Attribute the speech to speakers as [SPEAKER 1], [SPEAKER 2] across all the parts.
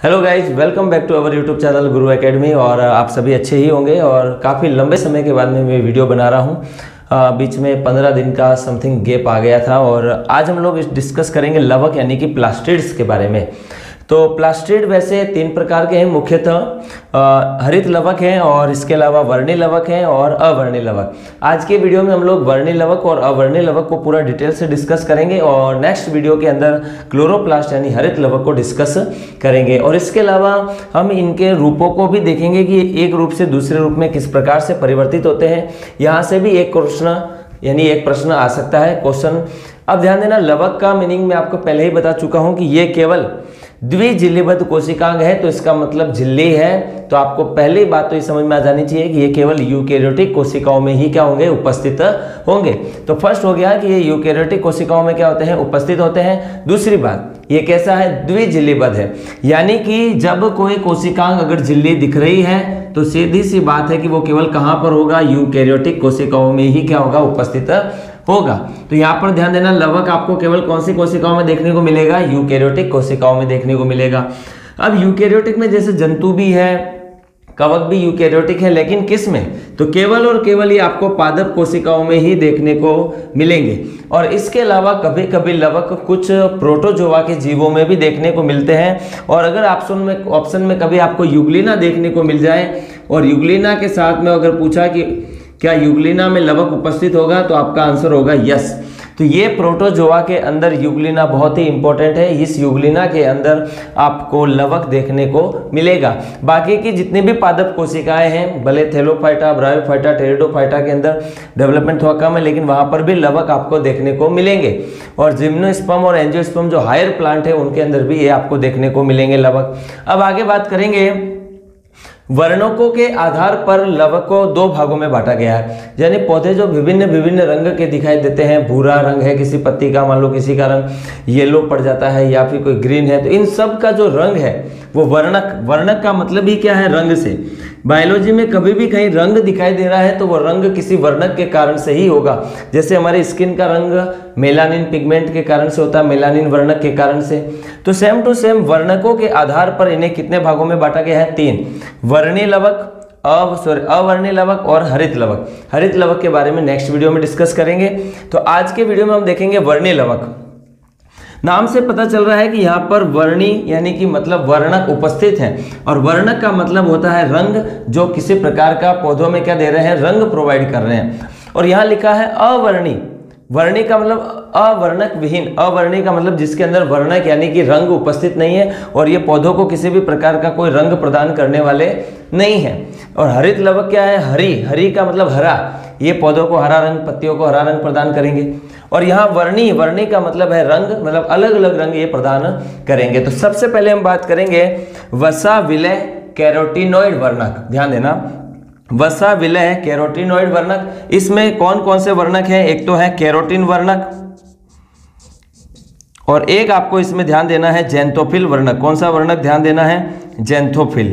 [SPEAKER 1] Hello guys, welcome back to our YouTube channel Guru academy. और आप सभी अच्छे ही होंगे। और काफ़ी लंबे समय के बाद मैं वीडियो बना रहा हूँ। बीच में 15 दिन का समथिंग गैप आ गया था। और आज हम लोग डिस्कस करेंगे लवक यानी कि प्लास्टिड्स के बारे में। तो प्लास्टिड वैसे 3 प्रकार के हैं मुख्यतः, हरित लवक हैं और इसके अलावा वर्णी लवक हैं और अवर्णी लवक। आज के वीडियो में हम लोग वर्णी लवक और अवर्णी लवक को पूरा डिटेल से डिस्कस करेंगे और नेक्स्ट वीडियो के अंदर क्लोरोप्लास्ट यानी हरित लवक को डिस्कस करेंगे। और इसके अलावा हम इनके रूपों को भी देखेंगे कि एक रूप से दूसरे रूप में किस प्रकार से परिवर्तित होते हैं। यहाँ से भी एक प्रश्न आ सकता है क्वेश्चन। अब ध्यान देना, लवक का मीनिंग मैं आपको पहले ही बता चुका हूँ कि ये केवल द्विझिल्लीबद्ध कोशिकांग है, तो इसका मतलब झिल्ली है। तो आपको पहली बात तो ये समझ में आ जानी चाहिए कि ये केवल यूकेरियोटिक कोशिकाओं में ही क्या होंगे, उपस्थित होंगे। तो फर्स्ट हो गया कि ये यूकेरियोटिक कोशिकाओं में क्या होते हैं, उपस्थित होते हैं। दूसरी बात, ये कैसा है, द्विझिल्लीबद्ध है, यानी कि जब कोई कोशिकांग अगर झिल्ली दिख रही है तो सीधी सी बात है कि वो केवल कहां पर होगा, यूकेरियोटिक कोशिकाओं में ही क्या होगा, उपस्थित होगा। तो यहाँ पर ध्यान देना, लवक आपको केवल कौन सी कोशिकाओं में देखने को मिलेगा, यूकेरियोटिक कोशिकाओं में देखने को मिलेगा। अब यूकेरियोटिक में जैसे जंतु भी है, कवक भी यूकेरियोटिक है, लेकिन किस में, तो केवल और केवल ये आपको पादप कोशिकाओं में ही देखने को मिलेंगे। और इसके अलावा कभी कभी लवक कुछ प्रोटोजोआ के जीवों में भी देखने को मिलते हैं। और अगर ऑप्शन में कभी आपको युग्लिना देखने को मिल जाए और युग्लिना के साथ में अगर पूछा कि क्या युग्लिना में लवक उपस्थित होगा, तो आपका आंसर होगा यस। तो ये प्रोटोजोआ के अंदर युग्लिना बहुत ही इंपॉर्टेंट है। इस युग्लिना के अंदर आपको लवक देखने को मिलेगा। बाकी की जितनी भी पादप कोशिकाएं हैं, भले थैलोफाइटा, ब्रायोफाइटा, टेरिडोफाइटा के अंदर डेवलपमेंट थोड़ा कम है, लेकिन वहां पर भी लवक आपको देखने को मिलेंगे। और जिम्नोस्पर्म और एंजियोस्पर्म जो हायर प्लांट है, उनके अंदर भी ये आपको देखने को मिलेंगे लवक। अब आगे बात करेंगे, वर्णकों के आधार पर लवक को 2 भागों में बांटा गया है। यानी पौधे जो विभिन्न विभिन्न रंग के दिखाई देते हैं, भूरा रंग है किसी पत्ती का, मान लो किसी का रंग येलो पड़ जाता है या फिर कोई ग्रीन है, तो इन सब का जो रंग है वो वर्णक का मतलब ही क्या है, रंग से। बायोलॉजी में कभी भी कहीं रंग दिखाई दे रहा है तो वो रंग किसी वर्णक के कारण से ही होगा। जैसे हमारे स्किन का रंग मेलानिन पिगमेंट के कारण से होता है, मेलानिन वर्णक के कारण से। तो सेम टू सेम वर्णकों के आधार पर इन्हें कितने भागों में बांटा गया है, 3, वर्णी लवक, अवर्णी लवक और हरित लवक। हरित लवक के बारे में नेक्स्ट वीडियो में डिस्कस करेंगे। तो आज के वीडियो में हम देखेंगे वर्णी लवक। नाम से पता चल रहा है कि यहाँ पर वर्णी यानी कि मतलब वर्णक उपस्थित हैं, और वर्णक का मतलब होता है रंग, जो किसी प्रकार का पौधों में क्या दे रहे हैं, रंग प्रोवाइड कर रहे हैं। और यहाँ लिखा है अवर्णी, वर्णी का मतलब अवर्णक विहीन, अवर्णी का मतलब जिसके अंदर वर्णक यानी कि रंग उपस्थित नहीं है, और ये पौधों को किसी भी प्रकार का कोई रंग प्रदान करने वाले नहीं है। और हरित लवक क्या है, हरी, हरी का मतलब हरा, ये पौधों को हरा रंग, पत्तियों को हरा रंग प्रदान करेंगे। और यहाँ वर्णी, वर्णी का मतलब है रंग, मतलब अलग अलग रंग ये प्रदान करेंगे। तो सबसे पहले हम बात करेंगे वसा विलय कैरोटीनॉइड वर्णक। ध्यान देना, वसा विलय कैरोटीनॉइड वर्णक। इसमें कौन कौन से वर्णक हैं, एक तो है कैरोटीन वर्णक, और एक आपको इसमें ध्यान देना है ज़ैंथोफिल वर्णक। कौन सा वर्णक ध्यान देना है, ज़ैंथोफिल।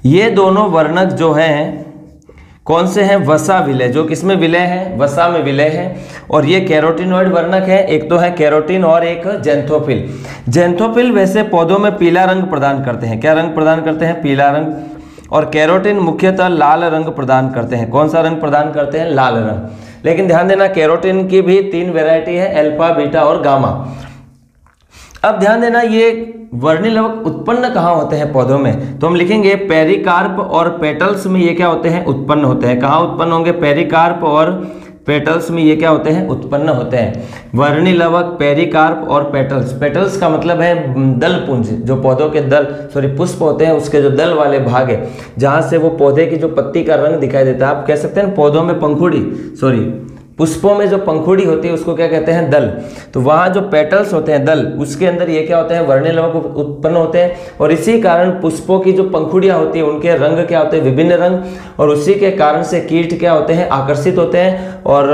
[SPEAKER 1] ये दोनों वर्णक जो हैं कौन से हैं, वसा विलय, जो किसमें विलय है, वसा में विलय है। और ये कैरोटीनॉइड वर्णक है, एक तो है कैरोटीन और एक ज़ैंथोफिल। ज़ैंथोफिल वैसे पौधों में पीला रंग प्रदान करते हैं। क्या रंग प्रदान करते हैं, पीला रंग। और कैरोटीन मुख्यतः लाल रंग प्रदान करते हैं। कौन सा रंग प्रदान करते हैं, लाल रंग। लेकिन ध्यान देना, कैरोटीन की भी 3 वैरायटी है, अल्फा, बीटा और गामा। अब ध्यान देना, ये वर्णी लवक उत्पन्न कहाँ होते हैं पौधों में, तो हम लिखेंगे पेरिकार्प और पेटल्स में ये क्या होते हैं, उत्पन्न होते हैं। कहाँ उत्पन्न होंगे, पेरिकार्प और पेटल्स में ये क्या होते हैं, उत्पन्न होते हैं। वर्णी लवक, पेरिकार्प और पेटल्स। पेटल्स का मतलब है दल पुंज, जो पौधों के दल पुष्प होते हैं, उसके जो दल वाले भाग है, जहां से वो पौधे की जो पत्ती का रंग दिखाई देता है। आप कह सकते हैं पौधों में पंखुड़ी, पुष्पों में जो पंखुड़ी होती है उसको क्या कहते हैं, दल। तो वहां जो पेटल्स होते हैं, दल, उसके अंदर ये क्या होते हैं, वर्णी लवक उत्पन्न होते हैं। और इसी कारण पुष्पों की जो पंखुड़ियां होती है उनके रंग क्या होते हैं, विभिन्न रंग। और उसी के कारण से कीट क्या होते हैं, आकर्षित होते हैं। और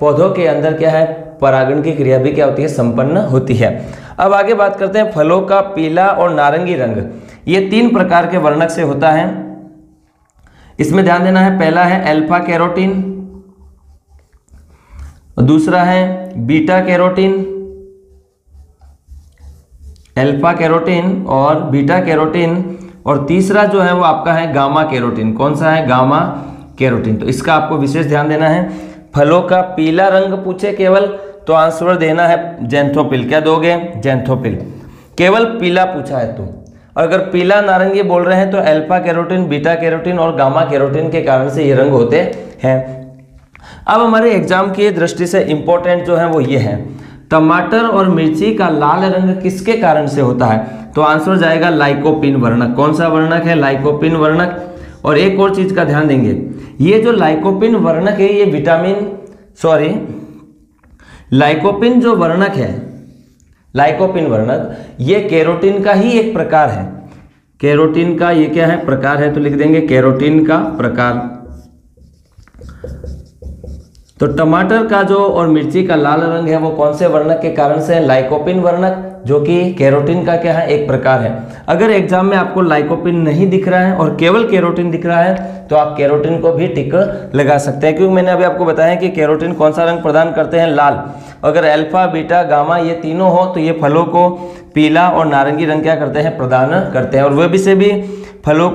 [SPEAKER 1] पौधों के अंदर क्या है, परागण की क्रिया भी क्या होती है, संपन्न होती है। अब आगे बात करते हैं फलों का पीला और नारंगी रंग। ये 3 प्रकार के वर्णक से होता है। इसमें ध्यान देना है, पहला है अल्फा कैरोटीन, दूसरा है बीटा कैरोटीन, अल्फा कैरोटीन और बीटा कैरोटीन, और तीसरा जो है वो आपका है गामा कैरोटीन। कौन सा है? Gamma carotene. तो इसका आपको विशेष ध्यान देना है। फलों का पीला रंग पूछे केवल तो आंसर देना है जेंथोपिल। क्या दोगे? जेंथोपिल। केवल पीला पूछा है तो, और अगर पीला नारंगी बोल रहे हैं तो अल्फा कैरोटीन, बीटा कैरोटीन और गामा कैरोटीन के कारण से ये रंग होते हैं। अब हमारे एग्जाम की दृष्टि से इंपॉर्टेंट जो है वो ये है, टमाटर और मिर्ची का लाल रंग किसके कारण से होता है? तो आंसर जाएगा लाइकोपिन वर्णक। कौन सा वर्णक है? लाइकोपिन वर्णक। और एक और चीज का ध्यान देंगे, ये जो लाइकोपिन वर्णक है ये लाइकोपिन जो वर्णक है, लाइकोपिन वर्णक, ये कैरोटीन का ही एक प्रकार है। कैरोटीन का ये क्या है? प्रकार है। तो लिख देंगे कैरोटीन का प्रकार। तो टमाटर का जो और मिर्ची का लाल रंग है वो कौन से वर्णक के कारण से है? लाइकोपिन वर्णक, जो कि कैरोटीन का क्या है? एक प्रकार है। अगर एग्जाम में आपको लाइकोपिन नहीं दिख रहा है और केवल कैरोटीन दिख रहा है तो आप कैरोटीन को भी टिक लगा सकते हैं, क्योंकि मैंने अभी आपको बताया कि कैरोटीन कौन सा रंग प्रदान करते हैं? लाल। अगर अल्फा, बीटा, गामा ये तीनों हो तो ये फलों को पीला और नारंगी रंग क्या करते हैं? प्रदान करते हैं। और वह भी से भी फलों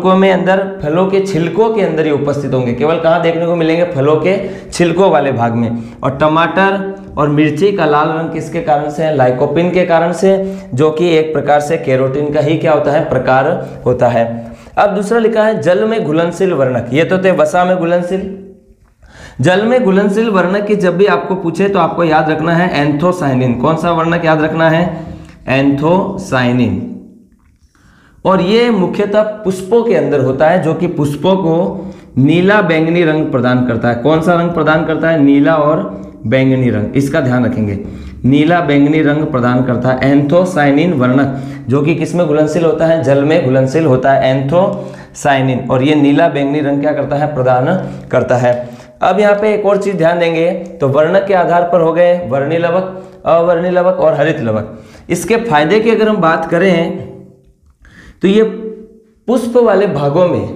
[SPEAKER 1] फलों के छिलकों के अंदर ही उपस्थित होंगे। केवल कहाँ देखने को मिलेंगे? फलों के छिलकों वाले भाग में। और टमाटर और मिर्ची का लाल रंग किसके कारण से है? लाइकोपिन के कारण से, जो कि एक प्रकार से कैरोटीन का ही क्या होता है? प्रकार होता है। अब दूसरा लिखा है जल में घुलनशील वर्णक। ये तो थे वसा में घुलनशील। जल में घुलनशील वर्णक की जब भी आपको पूछे तो आपको याद रखना है एंथोसाइनिन। कौन सा वर्णक याद रखना है? एंथोसाइनिन। और ये मुख्यतः पुष्पों के अंदर होता है, जो कि पुष्पों को नीला बैंगनी रंग प्रदान करता है। कौन सा रंग प्रदान करता है? नीला और बैंगनी रंग। इसका ध्यान रखेंगे, नीला बैंगनी रंग प्रदान करता है एंथोसाइनिन वर्णक, जो कि किसमें घुलनशील होता है? जल में घुलनशील होता है एंथोसाइनिन। और ये नीला बैंगनी रंग क्या करता है? प्रदान करता है। अब यहाँ पे एक और चीज ध्यान देंगे, तो वर्णक के आधार पर हो गए वर्णी लवक, अवर्णी लवक और हरित लवक। इसके फायदे की अगर हम बात करें तो ये पुष्प वाले भागों में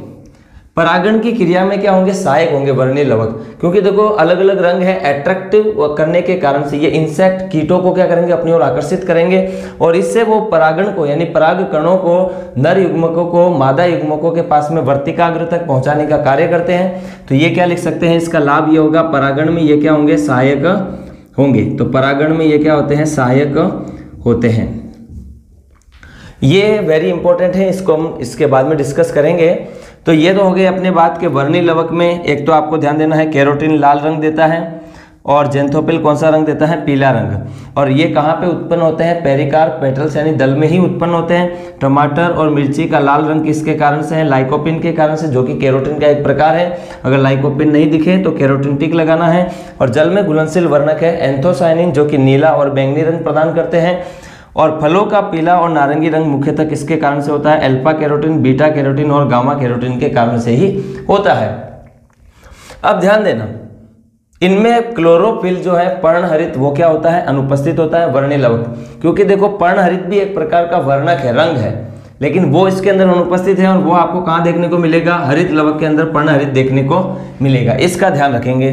[SPEAKER 1] परागण की क्रिया में क्या होंगे? सहायक होंगे वर्णी लवक, क्योंकि देखो अलग अलग रंग है, अट्रैक्टिव करने के कारण से ये इंसेक्ट कीटों को क्या करेंगे? अपनी ओर आकर्षित करेंगे, और इससे वो परागण को यानी पराग कणों को नर युग्मकों को मादा युग्मकों के पास में वर्तिकाग्र तक पहुंचाने का कार्य करते हैं। तो ये क्या लिख सकते हैं? इसका लाभ ये होगा, परागण में ये क्या होंगे? सहायक होंगे। तो परागण में ये क्या होते हैं? सहायक होते हैं। ये वेरी इंपॉर्टेंट है, इसको हम इसके बाद में डिस्कस करेंगे। तो ये तो हो गए अपने बात के वर्णी लवक में। एक तो आपको ध्यान देना है कैरोटीन लाल रंग देता है और जेंथोपिल कौन सा रंग देता है? पीला रंग। और ये कहाँ पे उत्पन्न होते हैं? पेरिकार्प पेटल्स यानी दल में ही उत्पन्न होते हैं। टमाटर और मिर्ची का लाल रंग किसके कारण से है? लाइकोपिन के कारण से, जो कि कैरोटीन का एक प्रकार है। अगर लाइकोपिन नहीं दिखे तो कैरोटीन टिक लगाना है। और जल में घुलनशील वर्णक है एंथोसाइनिन, जो कि नीला और बैंगनी रंग प्रदान करते हैं। और फलों का पीला और नारंगी रंग मुख्यतः किसके कारण से होता है? अल्फा कैरोटीन, बीटा कैरोटीन और गामा कैरोटीन के कारण से ही होता है। अब ध्यान देना, इनमें क्लोरोफिल जो है पर्णहरित वो क्या होता है? अनुपस्थित होता है वर्णी लवक, क्योंकि देखो पर्णहरित भी एक प्रकार का वर्णक है, रंग है, लेकिन वो इसके अंदर अनुपस्थित है। और वो आपको कहाँ देखने को मिलेगा? हरित लवक के अंदर पर्णहरित देखने को मिलेगा। इसका ध्यान रखेंगे।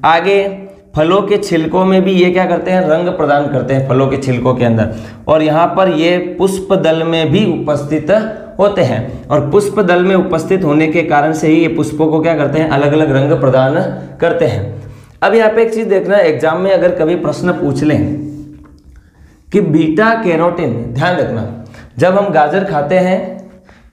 [SPEAKER 1] आगे फलों के छिलकों में भी ये क्या करते हैं? रंग प्रदान करते हैं फलों के छिलकों के अंदर। और यहाँ पर ये पुष्प दल में भी उपस्थित होते हैं, और पुष्प दल में उपस्थित होने के कारण से ही ये पुष्पों को क्या करते हैं? अलग अलग रंग प्रदान करते हैं। अब यहाँ पे एक चीज देखना, एग्जाम में अगर कभी प्रश्न पूछ लें कि बीटा कैरोटीन, ध्यान रखना, जब हम गाजर खाते हैं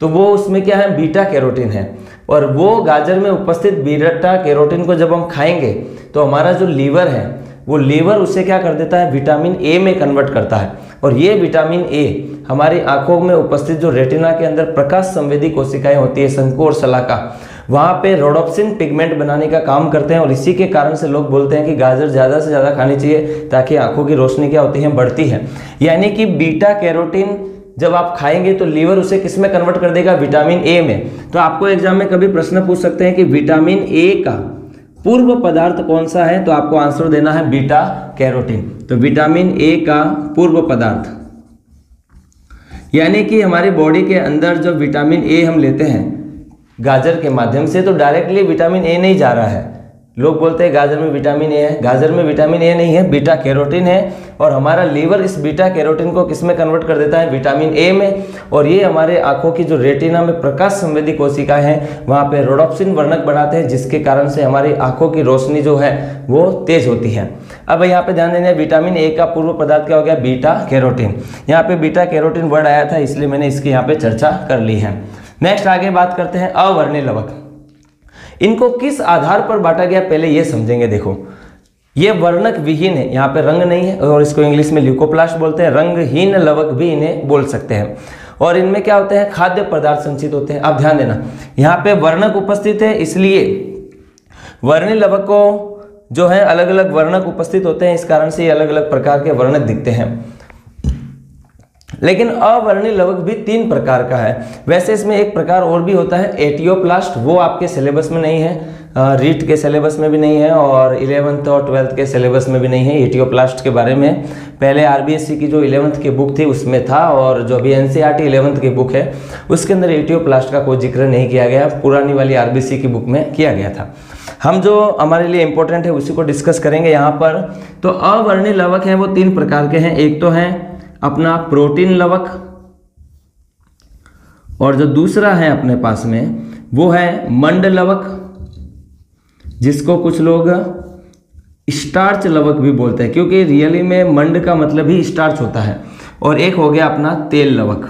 [SPEAKER 1] तो वो उसमें क्या है? बीटा कैरोटीन है। और वो गाजर में उपस्थित बीटा कैरोटीन को जब हम खाएंगे तो हमारा जो लीवर है वो लीवर उसे क्या कर देता है? विटामिन ए में कन्वर्ट करता है। और ये विटामिन ए हमारी आंखों में उपस्थित जो रेटिना के अंदर प्रकाश संवेदी कोशिकाएं होती है, शंकु और शलाका, वहाँ पे रोडोप्सिन पिगमेंट बनाने का काम करते हैं। और इसी के कारण से लोग बोलते हैं कि गाजर ज़्यादा से ज़्यादा खानी चाहिए ताकि आंखों की रोशनी क्या होती है? बढ़ती है। यानी कि बीटा कैरोटीन जब आप खाएंगे तो लीवर उसे किस में कन्वर्ट कर देगा? विटामिन ए में। तो आपको एग्जाम में कभी प्रश्न पूछ सकते हैं कि विटामिन ए का पूर्व पदार्थ कौन सा है? तो आपको आंसर देना है बीटा कैरोटीन। तो विटामिन ए का पूर्व पदार्थ, यानी कि हमारी बॉडी के अंदर जब विटामिन ए हम लेते हैं गाजर के माध्यम से, तो डायरेक्टली विटामिन ए नहीं जा रहा है, लोग बोलते हैं गाजर में विटामिन ए है, गाजर में विटामिन ए नहीं है, बीटा कैरोटीन है। और हमारा लीवर इस बीटा कैरोटीन को किस में कन्वर्ट कर देता है, विटामिन ए में। और ये हमारे आंखों की जो रेटिना में प्रकाश संवेदी कोशिकाएं हैं वहाँ पे रोडोप्सिन वर्णक बनाते हैं, जिसके कारण से हमारी आंखों की रोशनी जो है वो तेज होती है। अब यहाँ पे ध्यान देना, विटामिन ए का पूर्व पदार्थ क्या हो गया, बीटा कैरोटीन। यहाँ पे बीटा कैरोटीन वर्ड आया था इसलिए मैंने इसकी यहाँ पे चर्चा कर ली है। नेक्स्ट आगे बात करते हैं अवर्णीय लवक। इनको किस आधार पर बांटा गया पहले ये समझेंगे। देखो ये वर्णक विहीन है, यहाँ पे रंग नहीं है और इसको इंग्लिश में ल्यूकोप्लास्ट बोलते हैं। रंगहीन लवक भी इन्हें बोल सकते हैं। और इनमें क्या होते हैं, खाद्य पदार्थ संचित होते हैं। अब ध्यान देना, यहाँ पे वर्णक उपस्थित है इसलिए वर्णीय लवक को जो है अलग अलग वर्णक उपस्थित होते हैं, इस कारण से ये अलग अलग प्रकार के वर्णक दिखते हैं। लेकिन अवर्णीय लवक भी 3 प्रकार का है। वैसे इसमें एक प्रकार और भी होता है एटियोप्लास्ट, वो आपके सिलेबस में नहीं है, रीट के सिलेबस में भी नहीं है और 11th और 12th के सिलेबस में भी नहीं है। एटियोप्लास्ट के बारे में पहले आरबीएससी की जो 11th की बुक थी उसमें था, और जो अभी एनसीईआरटी 11th की बुक है उसके अंदर एटियोप्लास्ट का कोई जिक्र नहीं किया गया, पुरानी वाली आरबीएससी की बुक में किया गया था। हम जो हमारे लिए इंपॉर्टेंट है उसी को डिस्कस करेंगे यहाँ पर। तो अवर्णीय लवक हैं वो 3 प्रकार के हैं। एक तो है अपना प्रोटीन लवक, और जो दूसरा है अपने पास में वो है मंड लवक, जिसको कुछ लोग स्टार्च लवक भी बोलते हैं, क्योंकि रियली में मंड का मतलब ही स्टार्च होता है। और एक हो गया अपना तेल लवक।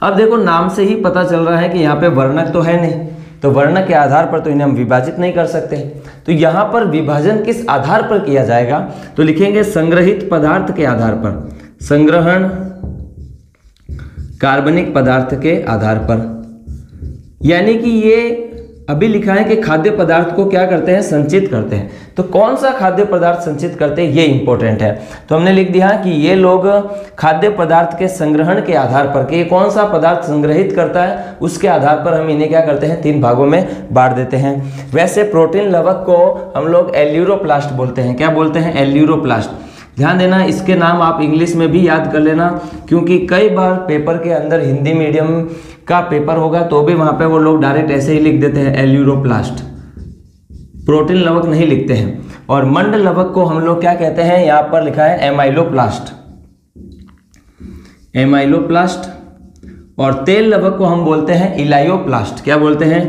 [SPEAKER 1] अब देखो नाम से ही पता चल रहा है कि यहाँ पे वर्णक तो है नहीं, तो वर्णक के आधार पर तो इन्हें हम विभाजित नहीं कर सकते। तो यहाँ पर विभाजन किस आधार पर किया जाएगा, तो लिखेंगे संग्रहित पदार्थ के आधार पर, संग्रहण कार्बनिक पदार्थ के आधार पर। यानी कि ये अभी लिखा है कि खाद्य पदार्थ को क्या करते हैं, संचित करते हैं। तो कौन सा खाद्य पदार्थ संचित करते हैं ये इंपॉर्टेंट है। तो हमने लिख दिया कि ये लोग खाद्य पदार्थ के संग्रहण के आधार पर, कि कौन सा पदार्थ संग्रहित करता है उसके आधार पर हम इन्हें क्या करते हैं, 3 भागों में बांट देते हैं। वैसे प्रोटीन लवक को हम लोग एल्यूरोप्लास्ट बोलते हैं। क्या बोलते हैं, एल्यूरोप्लास्ट। ध्यान देना, इसके नाम आप इंग्लिश में भी याद कर लेना, क्योंकि कई बार पेपर के अंदर हिंदी मीडियम का पेपर होगा तो भी वहाँ पे वो लोग डायरेक्ट ऐसे ही लिख देते हैं एल्यूरोप्लास्ट, प्रोटीन लवक नहीं लिखते हैं। और मंड लवक को हम लोग क्या कहते हैं, यहाँ पर लिखा है एमाइलोप्लास्ट, एमाइलोप्लास्ट। और तेल लवक को हम बोलते हैं इलायोप्लास्ट। क्या बोलते हैं,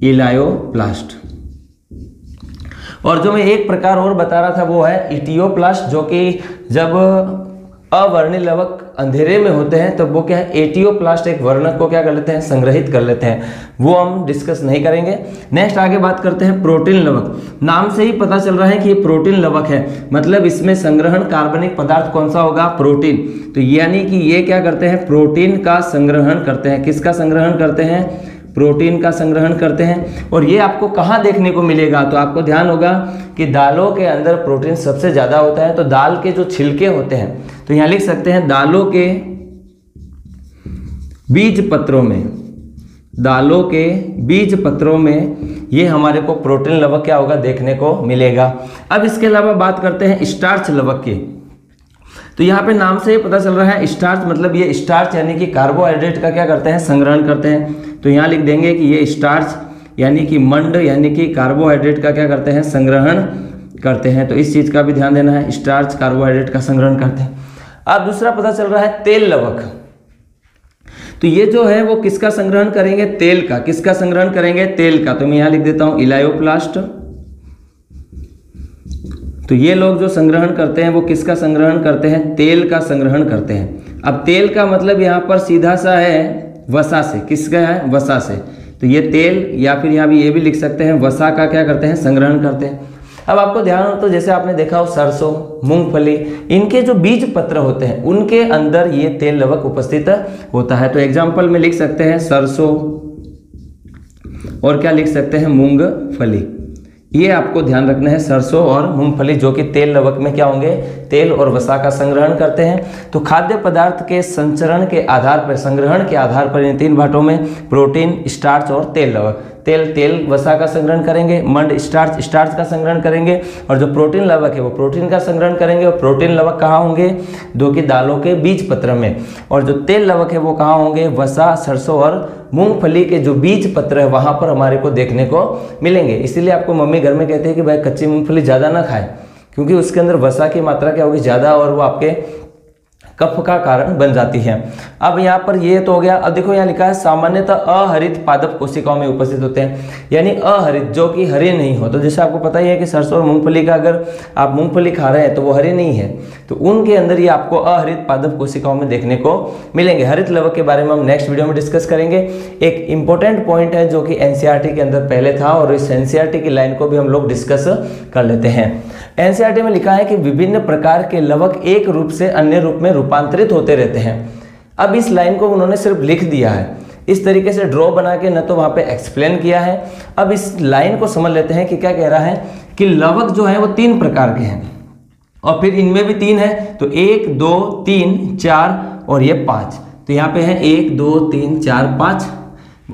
[SPEAKER 1] इलायोप्लास्ट। और जो मैं एक प्रकार और बता रहा था वो है इटियोप्लास्ट, जो कि जब अवर्णीय लवक अंधेरे में होते हैं तो वो क्या है, एटियोप्लास्ट एक वर्णक को क्या कर लेते हैं, संग्रहित कर लेते हैं। वो हम डिस्कस नहीं करेंगे। नेक्स्ट आगे बात करते हैं प्रोटीन लवक। नाम से ही पता चल रहा है कि ये प्रोटीन लवक है, मतलब इसमें संग्रहण कार्बनिक पदार्थ कौन सा होगा, प्रोटीन। तो यानी कि ये क्या करते हैं, प्रोटीन का संग्रहण करते हैं। किसका संग्रहण करते हैं, प्रोटीन का संग्रहण करते हैं। और ये आपको कहाँ देखने को मिलेगा, तो आपको ध्यान होगा कि दालों के अंदर प्रोटीन सबसे ज़्यादा होता है। तो दाल के जो छिलके होते हैं, तो यहाँ लिख सकते हैं दालों के बीज पत्रों में, दालों के बीज पत्रों में ये हमारे को प्रोटीन लवक क्या होगा, देखने को मिलेगा। अब इसके अलावा बात करते हैं स्टार्च लवक की। तो यहाँ पे नाम से ही पता चल रहा है स्टार्च, मतलब ये स्टार्च यानी कि कार्बोहाइड्रेट का क्या करते हैं, संग्रहण करते हैं। तो यहाँ लिख देंगे कि ये स्टार्च यानी कि मंड यानी कि कार्बोहाइड्रेट का क्या करते हैं, संग्रहण करते हैं। तो इस चीज़ का भी ध्यान देना है, स्टार्च कार्बोहाइड्रेट का संग्रहण करते हैं। अब दूसरा पता चल रहा है तेल लवक। तो ये जो है वो किसका संग्रहण करेंगे, तेल का। किसका संग्रहण करेंगे, तेल का। तो मैं यहाँ लिख देता हूँ इलायोप्लास्ट। तो ये लोग जो संग्रहण करते हैं वो किसका संग्रहण करते हैं, तेल का संग्रहण करते हैं। अब तेल का मतलब यहाँ पर सीधा सा है वसा से, किसका है, वसा से। तो ये तेल या फिर यहाँ भी ये भी लिख सकते हैं वसा का क्या करते हैं, संग्रहण करते हैं। अब आपको ध्यान हो तो जैसे आपने देखा हो सरसों, मूंगफली, इनके जो बीज पत्र होते हैं उनके अंदर ये तेल लवक उपस्थित होता है। तो एग्जाम्पल में लिख सकते हैं सरसों और क्या लिख सकते हैं, मूंगफली। ये आपको ध्यान रखना है, सरसों और मूंगफली जो कि तेल लवक में क्या होंगे, तेल और वसा का संग्रहण करते हैं। तो खाद्य पदार्थ के संचरण के आधार पर, संग्रहण के आधार पर इन 3 भाटों में प्रोटीन, स्टार्च और तेल लवक, तेल वसा का संग्रहण करेंगे, मंड स्टार्च का संग्रहण करेंगे, और जो प्रोटीन लवक है वो प्रोटीन का संग्रहण करेंगे। और प्रोटीन लवक कहाँ होंगे? दो की दालों के बीज पत्र में। और जो तेल लवक है वो कहाँ होंगे? वसा, सरसों और मूंगफली के जो बीज पत्र है वहां पर हमारे को देखने को मिलेंगे। इसीलिए आपको मम्मी घर में कहते हैं कि भाई कच्ची मूंगफली ज़्यादा ना खाए, क्योंकि उसके अंदर वसा की मात्रा क्या होगी? ज़्यादा, और वो आपके कफ का कारण बन जाती है। अब यहाँ पर ये तो हो गया। अब देखो यहाँ लिखा है सामान्यतः अहरित पादप कोशिकाओं में उपस्थित होते हैं, यानी अहरित जो कि हरे नहीं हो। तो जैसे आपको पता ही है कि सरसों और मूंगफली का अगर आप मूंगफली खा रहे हैं तो वो हरे नहीं है, तो उनके अंदर ये आपको अहरित पादप कोशिकाओं में देखने को मिलेंगे। हरित लवक के बारे में हम नेक्स्ट वीडियो में डिस्कस करेंगे। एक इंपॉर्टेंट पॉइंट है जो कि एनसीईआरटी के अंदर पहले था, और इस एनसीईआरटी की लाइन को भी हम लोग डिस्कस कर लेते हैं। एनसीईआरटी में लिखा है कि विभिन्न प्रकार के लवक एक रूप से अन्य रूप में रूपांतरित होते रहते हैं। अब इस लाइन को उन्होंने सिर्फ लिख दिया है, इस तरीके से ड्रॉ बना के न तो वहां पे एक्सप्लेन किया है। अब इस लाइन को समझ लेते हैं कि क्या कह रहा है कि लवक जो है वो 3 प्रकार के हैं, और फिर इनमें भी 3 है, तो 1 2 3 4 और ये 5। तो यहाँ पे है 1 2 3 4 5।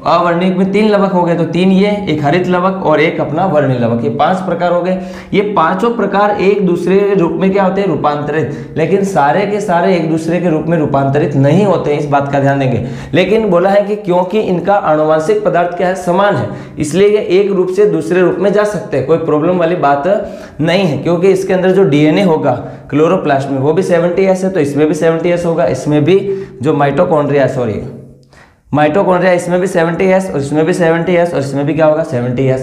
[SPEAKER 1] अवर्णिक में 3 लवक हो गए, तो 3 ये, एक हरित लवक और एक अपना वर्णिक लवक, ये 5 प्रकार हो गए। ये पांचों प्रकार एक दूसरे के रूप में क्या होते हैं? रूपांतरित। लेकिन सारे के सारे एक दूसरे के रूप में रूपांतरित नहीं होते हैं, इस बात का ध्यान देंगे। लेकिन बोला है कि क्योंकि इनका आनुवंशिक पदार्थ क्या है? समान है, इसलिए ये एक रूप से दूसरे रूप में जा सकते हैं, कोई प्रॉब्लम वाली बात नहीं है। क्योंकि इसके अंदर जो डीएनए होगा क्लोरोप्लास्ट में वो भी 70S है, तो इसमें भी 70S होगा। इसमें भी जो माइटोकॉन्ड्रिया इसमें भी 70S, और इसमें भी 70S, और इसमें भी क्या होगा? 70S।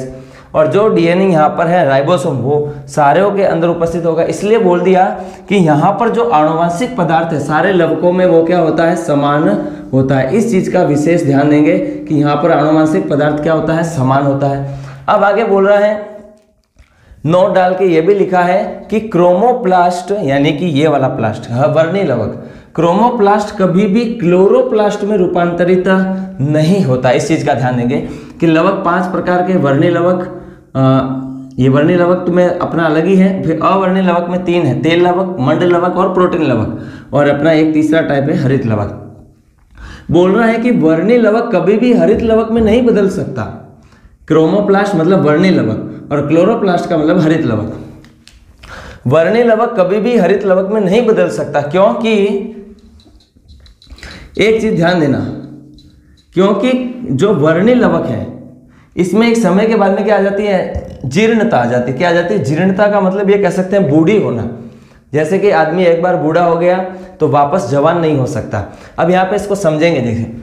[SPEAKER 1] और जो डीएनए यहाँ पर है राइबोसोम, वो सारे के अंदर उपस्थित होगा। इसलिए बोल दिया कि यहाँ पर जो आनुवंशिक पदार्थ है सारे लवकों में वो क्या होता है? समान होता है। इस चीज का विशेष ध्यान देंगे कि यहाँ पर आनुवंशिक पदार्थ क्या होता है? समान होता है। अब आगे बोल रहा है, नोट डाल के ये भी लिखा है कि क्रोमोप्लास्ट, यानी कि ये वाला प्लास्ट वर्णी लवक, क्रोमोप्लास्ट कभी भी क्लोरोप्लास्ट में रूपांतरित नहीं होता। इस चीज का ध्यान देंगे कि लवक 5 प्रकार के, वर्णी लवक, ये वर्णी लवक तो मैं अपना अलग ही है। फिर अवर्णी लवक में 3 है, तेल लवक, मंड लवक और प्रोटीन लवक, और अपना एक तीसरा टाइप है हरित लवक। बोल रहा है कि वर्णी लवक कभी भी हरित लवक में नहीं बदल सकता। क्रोमोप्लास्ट मतलब वर्णी लवक, और क्लोरोप्लास्ट का मतलब हरित लवक। वर्णी लवक कभी भी हरित लवक में नहीं बदल सकता, क्योंकि एक चीज ध्यान देना, क्योंकि जो वर्णी लवक है इसमें एक समय के बाद में क्या आ जाती है? जीर्णता आ जाती है। क्या आ जाती है? जीर्णता का मतलब ये कह सकते हैं बूढ़ी होना। जैसे कि आदमी एक बार बूढ़ा हो गया तो वापस जवान नहीं हो सकता। अब यहाँ पे इसको समझेंगे। देखिए,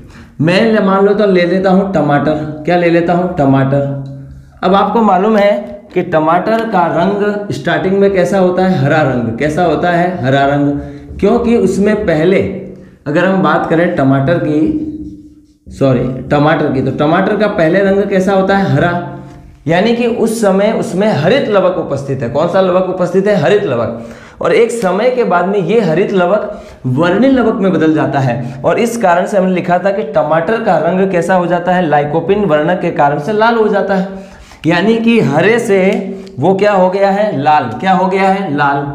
[SPEAKER 1] मैं मान लो तो ले लेता हूँ टमाटर। क्या ले लेता हूँ? टमाटर। अब आपको मालूम है कि टमाटर का रंग स्टार्टिंग में कैसा होता है? हरा रंग। कैसा होता है? हरा रंग। क्योंकि उसमें पहले अगर हम बात करें टमाटर की, तो टमाटर का पहले रंग कैसा होता है? हरा। यानी कि उस समय उसमें हरित लवक उपस्थित है। कौन सा लवक उपस्थित है? हरित लवक। और एक समय के बाद में ये हरित लवक वर्णी लवक में बदल जाता है, और इस कारण से हमने लिखा था कि टमाटर का रंग कैसा हो जाता है? लाइकोपिन वर्णक के कारण से लाल हो जाता है। यानी कि हरे से वो क्या हो गया है? लाल। क्या हो गया है? लाल।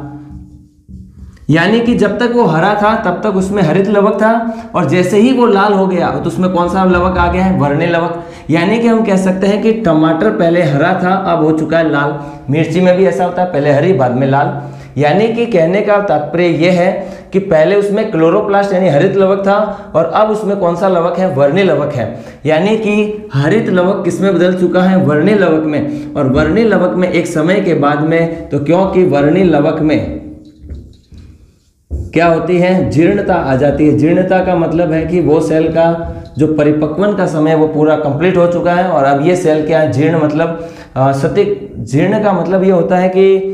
[SPEAKER 1] यानी कि जब तक वो हरा था तब तक उसमें हरित लवक था, और जैसे ही वो लाल हो गया तो उसमें कौन सा लवक आ गया है? वर्णी लवक। यानी कि हम कह सकते हैं कि टमाटर पहले हरा था, अब हो चुका है लाल। मिर्ची में भी ऐसा होता है, पहले हरी बाद में लाल। यानी कि कहने का तात्पर्य यह है कि पहले उसमें क्लोरोप्लास्ट यानी हरित लवक था, और अब उसमें कौन सा लवक है? वर्णी लवक है। यानी कि हरित लवक किसमें बदल चुका है? वर्णी लवक में। और वर्णी लवक में एक समय के बाद में, तो क्योंकि वर्णी लवक में क्या होती है? जीर्णता आ जाती है। जीर्णता का मतलब है कि वो सेल का जो परिपक्वन का समय वो पूरा कंप्लीट हो चुका है, और अब ये सेल क्या है? जीर्ण मतलब सतिक। जीर्ण का मतलब ये होता है कि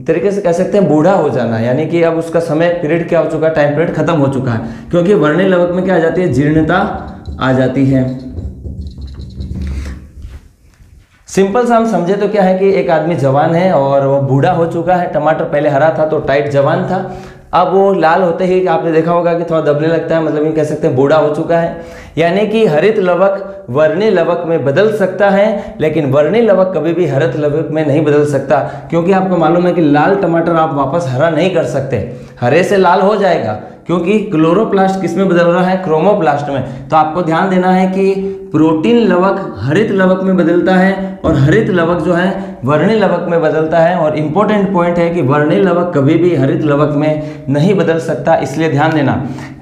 [SPEAKER 1] तरीके से कह सकते हैं बूढ़ा हो जाना, यानी कि अब उसका समय पीरियड क्या हो चुका है? टाइम पीरियड खत्म हो चुका है। क्योंकि वर्णी लवक में क्या आ जाती है? जीर्णता आ जाती है। सिंपल सा हम समझे तो क्या है कि एक आदमी जवान है और वो बूढ़ा हो चुका है। टमाटर पहले हरा था तो टाइट जवान था, अब वो लाल होते ही आपने देखा होगा कि थोड़ा दबने लगता है, मतलब ये कह सकते हैं बूढ़ा हो चुका है। यानी कि हरित लवक वर्णी लवक में बदल सकता है, लेकिन वर्णी लवक कभी भी हरित लवक में नहीं बदल सकता, क्योंकि आपको मालूम है कि लाल टमाटर आप वापस हरा नहीं कर सकते। हरे से लाल हो जाएगा क्योंकि क्लोरोप्लास्ट किस में बदल रहा है, क्रोमोप्लास्ट में। तो आपको ध्यान देना है कि प्रोटीन लवक हरित लवक में बदलता है और हरित लवक जो है वर्णिल लवक में बदलता है। और इंपॉर्टेंट पॉइंट है कि वर्णिल लवक कभी भी हरित लवक में नहीं बदल सकता, इसलिए ध्यान देना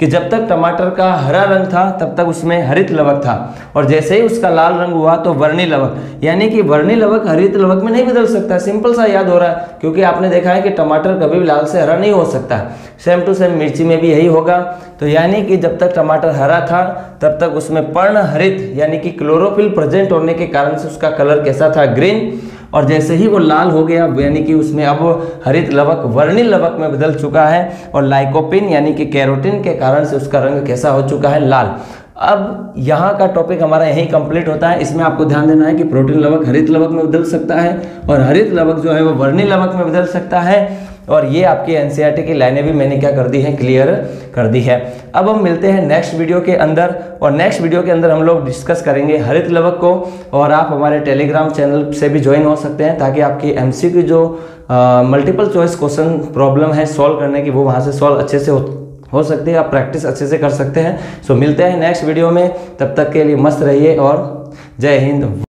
[SPEAKER 1] कि जब तक टमाटर का हरा रंग था तब तक उसमें हरित लवक था, और जैसे ही उसका लाल रंग हुआ तो वर्णिल लवक, यानी कि वर्णिल लवक हरित लवक में नहीं बदल सकता। सिंपल सा याद हो रहा है, क्योंकि आपने देखा है कि टमाटर कभी भी लाल से हरा नहीं हो सकता। सेम टू सेम मिर्ची में भी यही होगा। तो यानी कि जब तक टमाटर हरा था तब तक उसमें पर्ण हरित यानी कि क्लोरोफिल प्रेजेंट होने के कारण से उसका कलर कैसा था, ग्रीन। और जैसे ही वो लाल हो गया यानी कि उसमें अब हरित लवक वर्णिल लवक में बदल चुका है, और लाइकोपिन यानी कि कैरोटीन के कारण से उसका रंग कैसा हो चुका है, लाल। अब यहाँ का टॉपिक हमारा यहीं कंप्लीट होता है। इसमें आपको ध्यान देना है कि प्रोटीन लवक हरित लवक में बदल सकता है और हरित लवक जो है वो वर्णिल लवक में बदल सकता है। और ये आपकी एनसीईआरटी की लाइनें भी मैंने क्या कर दी हैं, क्लियर कर दी है। अब हम मिलते हैं नेक्स्ट वीडियो के अंदर, और नेक्स्ट वीडियो के अंदर हम लोग डिस्कस करेंगे हरित लवक को। और आप हमारे टेलीग्राम चैनल से भी ज्वाइन हो सकते हैं, ताकि आपकी एमसीक्यू जो मल्टीपल चॉइस क्वेश्चन प्रॉब्लम है सॉल्व करने की, वो वहाँ से सॉल्व अच्छे से हो सकती है, आप प्रैक्टिस अच्छे से कर सकते हैं। सो मिलते हैं नेक्स्ट वीडियो में, तब तक के लिए मस्त रहिए और जय हिंद।